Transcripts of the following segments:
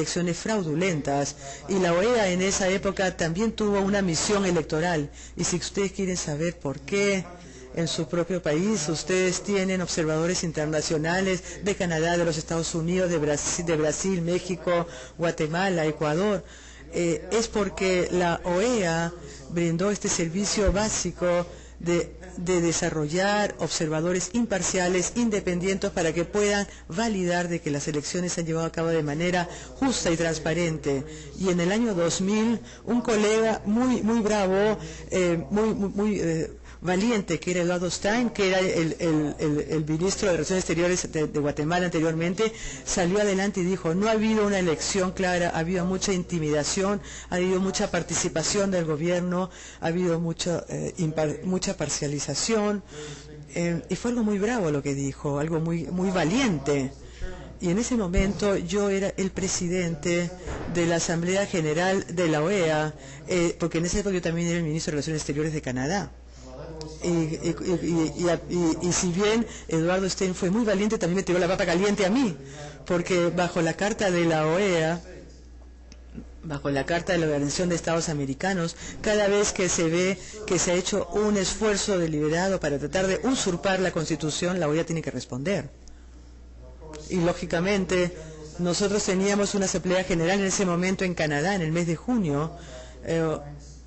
elecciones fraudulentas, y la OEA en esa época también tuvo una misión electoral. Y si ustedes quieren saber por qué en su propio país ustedes tienen observadores internacionales de Canadá, de los Estados Unidos, de Brasil, México, Guatemala, Ecuador, es porque la OEA brindó este servicio básico de desarrollar observadores imparciales, independientes, para que puedan validar de que las elecciones se han llevado a cabo de manera justa y transparente. Y en el año 2000, un colega muy bravo, muy valiente, que era Eduardo Stein, que era el ministro de Relaciones Exteriores de Guatemala anteriormente, salió adelante y dijo: no ha habido una elección clara, ha habido mucha intimidación, ha habido mucha participación del gobierno, ha habido mucha parcialización, y fue algo muy bravo lo que dijo, algo muy valiente. Y en ese momento yo era el presidente de la Asamblea General de la OEA, porque en ese época yo también era el ministro de Relaciones Exteriores de Canadá. Y si bien Eduardo Stein fue muy valiente, también me tiró la papa caliente a mí, porque bajo la carta de la OEA, bajo la Carta de la Organización de Estados Americanos, cada vez que se ve que se ha hecho un esfuerzo deliberado para tratar de usurpar la Constitución, la OEA tiene que responder. Y lógicamente nosotros teníamos una Asamblea General en ese momento en Canadá, en el mes de junio,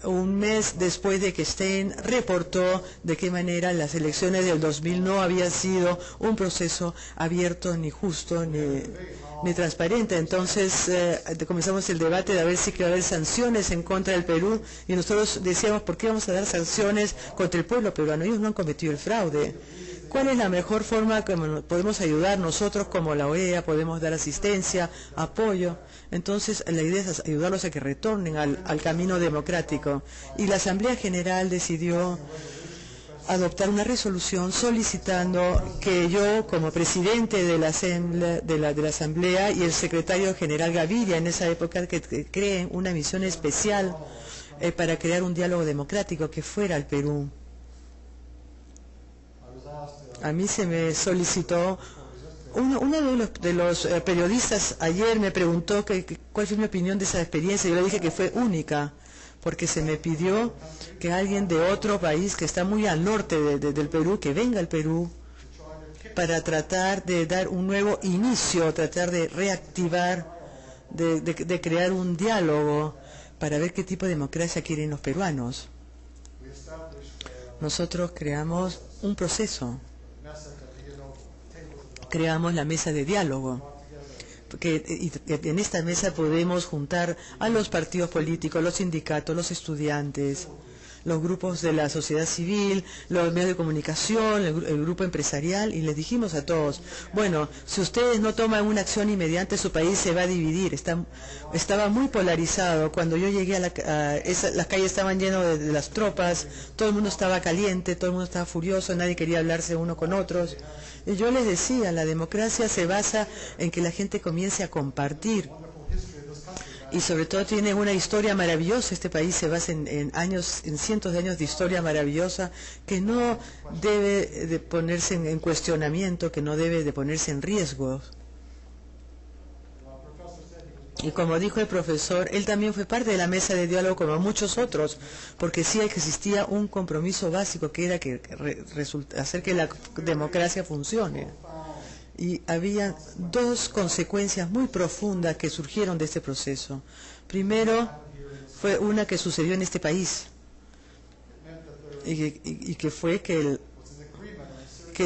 un mes después de que Stein reportó de qué manera las elecciones del 2000 no habían sido un proceso abierto, ni justo, ni transparente. Entonces comenzamos el debate de a ver si iba a haber sanciones en contra del Perú, y nosotros decíamos: ¿por qué vamos a dar sanciones contra el pueblo peruano? Ellos no han cometido el fraude. ¿Cuál es la mejor forma que podemos ayudar? Nosotros como la OEA podemos dar asistencia, apoyo. Entonces la idea es ayudarlos a que retornen al camino democrático. Y la Asamblea General decidió adoptar una resolución solicitando que yo, como presidente de la Asamblea, y el secretario general Gaviria en esa época, que creen una misión especial para crear un diálogo democrático que fuera al Perú. A mí se me solicitó, uno de los periodistas ayer me preguntó cuál fue mi opinión de esa experiencia. Yo le dije que fue única, porque se me pidió que alguien de otro país que está muy al norte del Perú, que venga al Perú para tratar de dar un nuevo inicio, tratar de reactivar, de crear un diálogo para ver qué tipo de democracia quieren los peruanos. Nosotros creamos un proceso. Creamos la mesa de diálogo, y en esta mesa podemos juntar a los partidos políticos, los sindicatos, los estudiantes, los grupos de la sociedad civil, los medios de comunicación, el grupo empresarial, y les dijimos a todos: bueno, si ustedes no toman una acción inmediata, su país se va a dividir. Estaba muy polarizado. Cuando yo llegué las calles estaban llenas de las tropas, todo el mundo estaba caliente, todo el mundo estaba furioso, nadie quería hablarse uno con otros. Y yo les decía: la democracia se basa en que la gente comience a compartir. Y sobre todo tiene una historia maravillosa. Este país se basa en cientos de años de historia maravillosa, que no debe de ponerse en cuestionamiento, que no debe de ponerse en riesgo. Y como dijo el profesor, él también fue parte de la mesa de diálogo como muchos otros, porque sí existía un compromiso básico, que era hacer que la democracia funcione. Y había dos consecuencias muy profundas que surgieron de este proceso. Primero, fue una que sucedió en este país, y que fue que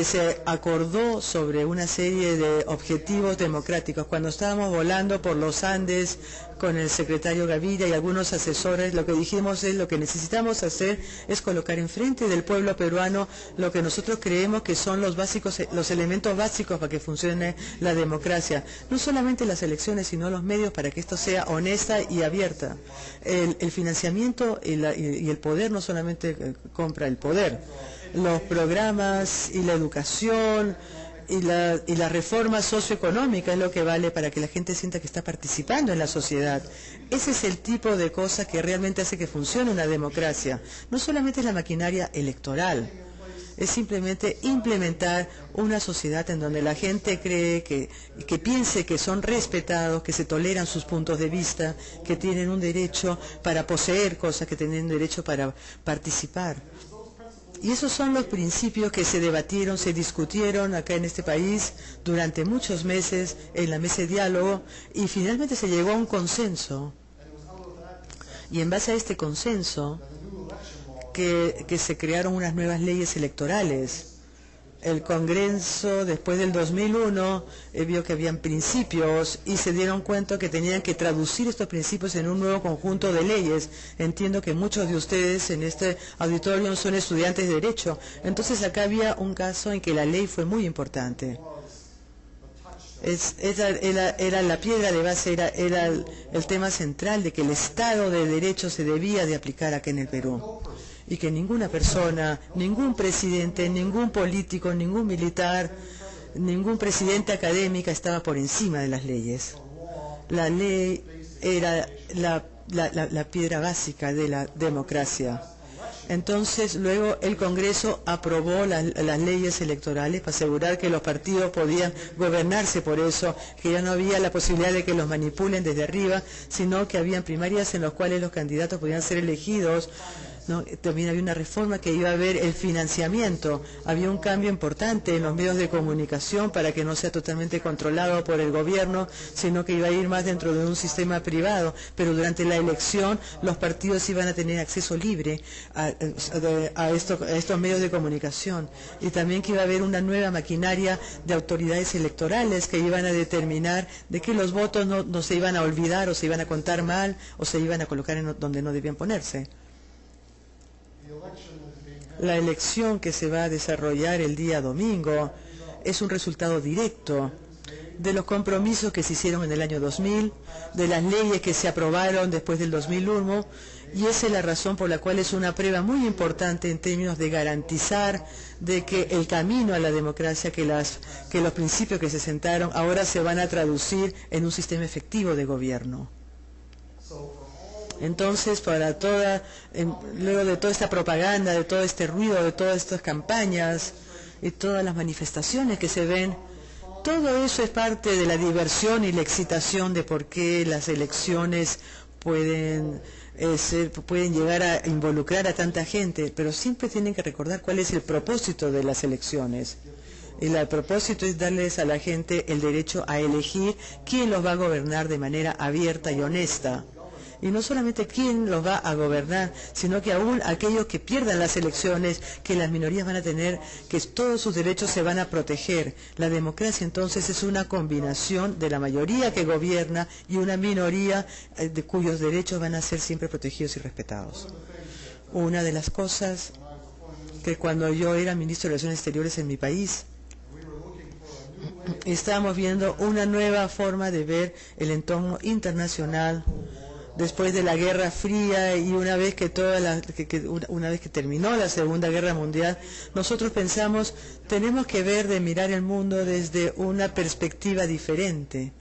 se acordó sobre una serie de objetivos democráticos. Cuando estábamos volando por los Andes con el secretario Gaviria y algunos asesores, lo que dijimos es: lo que necesitamos hacer es colocar enfrente del pueblo peruano lo que nosotros creemos que son los elementos básicos para que funcione la democracia. No solamente las elecciones, sino los medios para que esto sea honesta y abierta. El financiamiento y el poder no solamente compra el poder. Los programas y la educación y la reforma socioeconómica es lo que vale para que la gente sienta que está participando en la sociedad. Ese es el tipo de cosas que realmente hace que funcione una democracia. No solamente es la maquinaria electoral, es simplemente implementar una sociedad en donde la gente cree que piense que son respetados, que se toleran sus puntos de vista, que tienen un derecho para poseer cosas, que tienen derecho para participar. Y esos son los principios que se debatieron, se discutieron acá en este país durante muchos meses en la mesa de diálogo y finalmente se llegó a un consenso. Y en base a este consenso que se crearon unas nuevas leyes electorales. El Congreso, después del 2001, vio que habían principios y se dieron cuenta que tenían que traducir estos principios en un nuevo conjunto de leyes. Entiendo que muchos de ustedes en este auditorio son estudiantes de Derecho. Entonces acá había un caso en que la ley fue muy importante. Era la piedra de base, era el tema central de que el Estado de Derecho se debía de aplicar acá en el Perú. Y que ninguna persona, ningún presidente, ningún político, ningún militar, ningún presidente académico estaba por encima de las leyes. La ley era la piedra básica de la democracia. Entonces, luego el Congreso aprobó las leyes electorales para asegurar que los partidos podían gobernarse por eso, que ya no había la posibilidad de que los manipulen desde arriba, sino que habían primarias en las cuales los candidatos podían ser elegidos. ¿No? También había una reforma que iba a haber el financiamiento, había un cambio importante en los medios de comunicación para que no sea totalmente controlado por el gobierno, sino que iba a ir más dentro de un sistema privado, pero durante la elección los partidos iban a tener acceso libre a estos medios de comunicación, y también que iba a haber una nueva maquinaria de autoridades electorales que iban a determinar de que los votos no se iban a olvidar o se iban a contar mal o se iban a colocar donde no debían ponerse. La elección que se va a desarrollar el día domingo es un resultado directo de los compromisos que se hicieron en el año 2000, de las leyes que se aprobaron después del 2001, y esa es la razón por la cual es una prueba muy importante en términos de garantizar de que el camino a la democracia, que los principios que se sentaron ahora se van a traducir en un sistema efectivo de gobierno. Entonces, luego de toda esta propaganda, de todo este ruido, de todas estas campañas y todas las manifestaciones que se ven, todo eso es parte de la diversión y la excitación de por qué las elecciones pueden llegar a involucrar a tanta gente, pero siempre tienen que recordar cuál es el propósito de las elecciones. Y el propósito es darles a la gente el derecho a elegir quién los va a gobernar de manera abierta y honesta. Y no solamente quién los va a gobernar, sino que aún aquellos que pierdan las elecciones, que las minorías van a tener, que todos sus derechos se van a proteger. La democracia entonces es una combinación de la mayoría que gobierna y una minoría cuyos derechos van a ser siempre protegidos y respetados. Una de las cosas que cuando yo era ministro de Relaciones Exteriores en mi país, estábamos viendo una nueva forma de ver el entorno internacional después de la Guerra Fría, y una vez que terminó la Segunda Guerra Mundial, nosotros pensamos, tenemos que mirar el mundo desde una perspectiva diferente.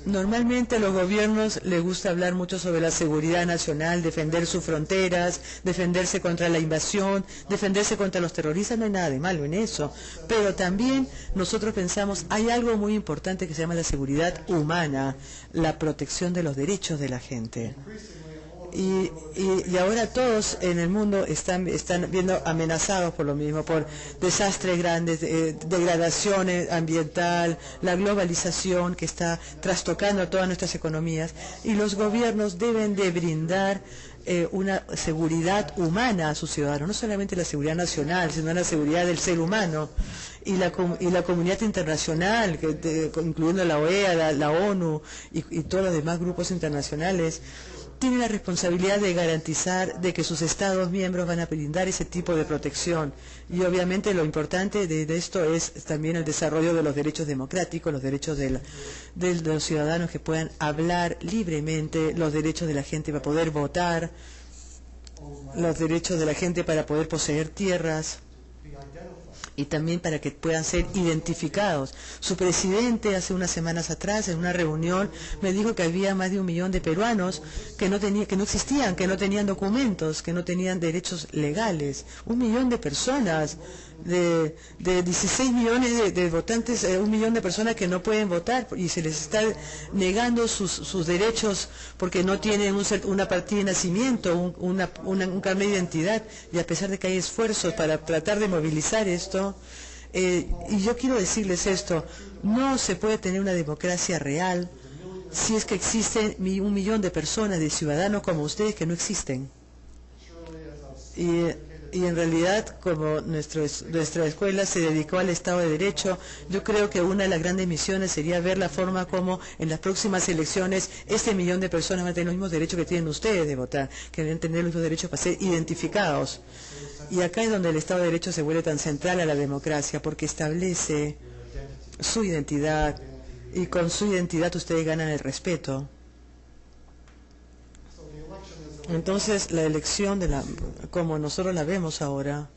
Normalmente a los gobiernos les gusta hablar mucho sobre la seguridad nacional, defender sus fronteras, defenderse contra la invasión, defenderse contra los terroristas. No hay nada de malo en eso. Pero también nosotros pensamos, hay algo muy importante que se llama la seguridad humana, la protección de los derechos de la gente. Y ahora todos en el mundo están viendo amenazados por lo mismo, por desastres grandes, degradación ambiental, la globalización que está trastocando todas nuestras economías, y los gobiernos deben de brindar una seguridad humana a sus ciudadanos, no solamente la seguridad nacional, sino la seguridad del ser humano. Y la comunidad internacional, incluyendo la OEA, la ONU y todos los demás grupos internacionales, tiene la responsabilidad de garantizar de que sus Estados miembros van a brindar ese tipo de protección. Y obviamente lo importante de esto es también el desarrollo de los derechos democráticos, los derechos de los ciudadanos que puedan hablar libremente, los derechos de la gente para poder votar, los derechos de la gente para poder poseer tierras, y también para que puedan ser identificados. Su presidente hace unas semanas atrás en una reunión me dijo que había más de 1 millón de peruanos que no existían, que no tenían documentos, que no tenían derechos legales. 1 millón de personas, de 16 millones de votantes, 1 millón de personas que no pueden votar y se les está negando sus derechos porque no tienen una partida de nacimiento, un carnet de identidad, y a pesar de que hay esfuerzos para tratar de movilizar esto, y yo quiero decirles esto: no se puede tener una democracia real si es que existen 1 millón de personas, de ciudadanos como ustedes, que no existen. Y en realidad, como nuestra escuela se dedicó al Estado de Derecho, yo creo que una de las grandes misiones sería ver la forma como en las próximas elecciones 1 millón de personas van a tener los mismos derechos que tienen ustedes de votar, que deben tener los mismos derechos para ser identificados. Y acá es donde el Estado de Derecho se vuelve tan central a la democracia, porque establece su identidad, y con su identidad ustedes ganan el respeto. Entonces, la elección, como nosotros la vemos ahora,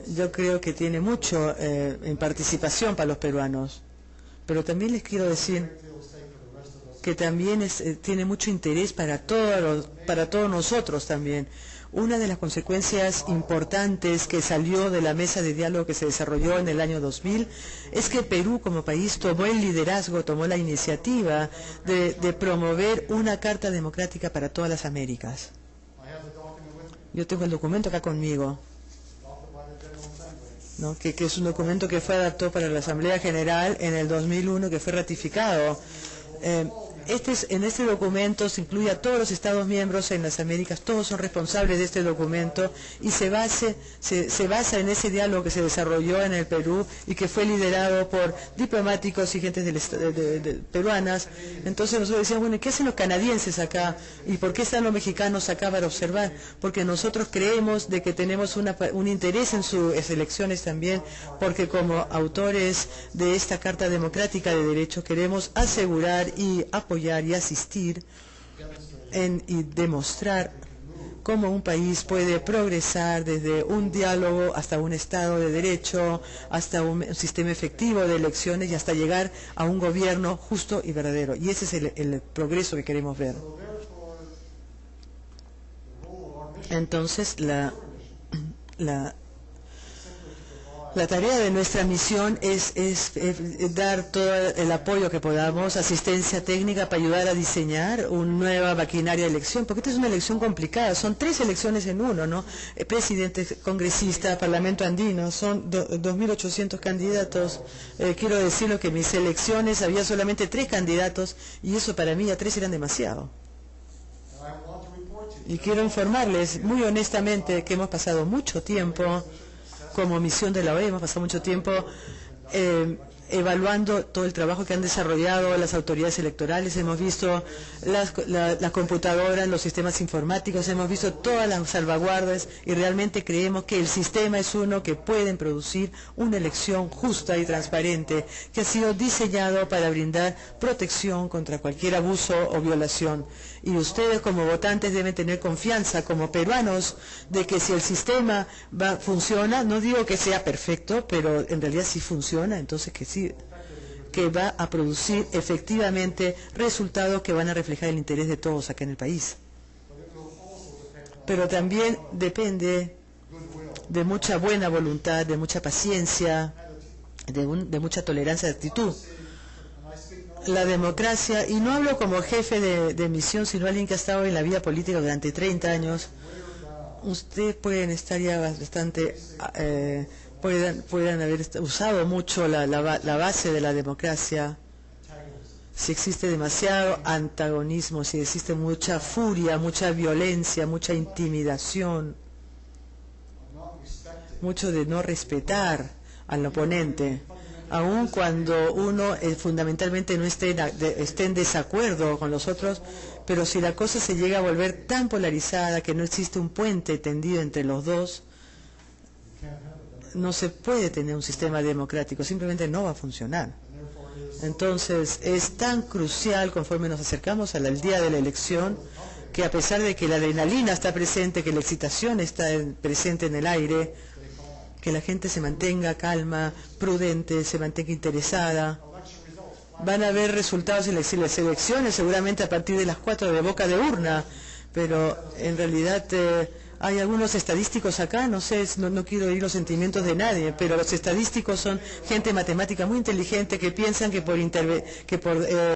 yo creo que tiene mucho en participación para los peruanos. Pero también les quiero decir que también tiene mucho interés para todos nosotros también. Una de las consecuencias importantes que salió de la mesa de diálogo que se desarrolló en el año 2000 es que Perú como país tomó el liderazgo, tomó la iniciativa de promover una Carta Democrática para todas las Américas. Yo tengo el documento acá conmigo, ¿no? que es un documento que fue adaptado para la Asamblea General en el 2001, que fue ratificado. En este documento se incluye a todos los Estados miembros en las Américas, todos son responsables de este documento, y se basa en ese diálogo que se desarrolló en el Perú y que fue liderado por diplomáticos y gentes peruanas. Entonces nosotros decíamos, bueno, ¿qué hacen los canadienses acá? ¿Y por qué están los mexicanos acá para observar? Porque nosotros creemos de que tenemos un interés en sus elecciones también, porque como autores de esta Carta Democrática de Derechos queremos asegurar y apoyar y asistir y demostrar cómo un país puede progresar desde un diálogo hasta un Estado de Derecho, hasta un sistema efectivo de elecciones y hasta llegar a un gobierno justo y verdadero. Y ese es el progreso que queremos ver. Entonces, la tarea de nuestra misión es dar todo el apoyo que podamos, asistencia técnica para ayudar a diseñar una nueva maquinaria de elección, porque esta es una elección complicada, son 3 elecciones en uno, ¿no? Presidente, congresista, Parlamento andino, son 2.800 candidatos. Quiero decirlo que en mis elecciones había solamente 3 candidatos, y eso para mí a 3 eran demasiado. Y quiero informarles muy honestamente que hemos pasado mucho tiempo como misión de la OEA, hemos pasado mucho tiempo evaluando todo el trabajo que han desarrollado las autoridades electorales. Hemos visto las computadoras, los sistemas informáticos, hemos visto todas las salvaguardas, y realmente creemos que el sistema es uno que puede producir una elección justa y transparente, que ha sido diseñado para brindar protección contra cualquier abuso o violación. Y ustedes como votantes deben tener confianza como peruanos de que si el sistema funciona, no digo que sea perfecto, pero en realidad sí funciona, entonces que sí, que va a producir efectivamente resultados que van a reflejar el interés de todos acá en el país. Pero también depende de mucha buena voluntad, de mucha paciencia, de mucha tolerancia de actitud. La democracia, y no hablo como jefe de misión, sino alguien que ha estado en la vida política durante 30 años, ustedes pueden estar ya bastante, pueden haber usado mucho la base de la democracia. Si existe demasiado antagonismo, si existe mucha furia, mucha violencia, mucha intimidación, mucho de no respetar al oponente, aun cuando uno fundamentalmente no esté en desacuerdo con los otros, pero si la cosa se llega a volver tan polarizada que no existe un puente tendido entre los dos, no se puede tener un sistema democrático, simplemente no va a funcionar. Entonces es tan crucial, conforme nos acercamos al día de la elección, que a pesar de que la adrenalina está presente, que la excitación está presente en el aire, que la gente se mantenga calma, prudente, se mantenga interesada. Van a haber resultados en las elecciones seguramente a partir de las 4 de boca de urna, pero en realidad hay algunos estadísticos acá, no sé, no quiero herir los sentimientos de nadie, pero los estadísticos son gente matemática muy inteligente que piensan que por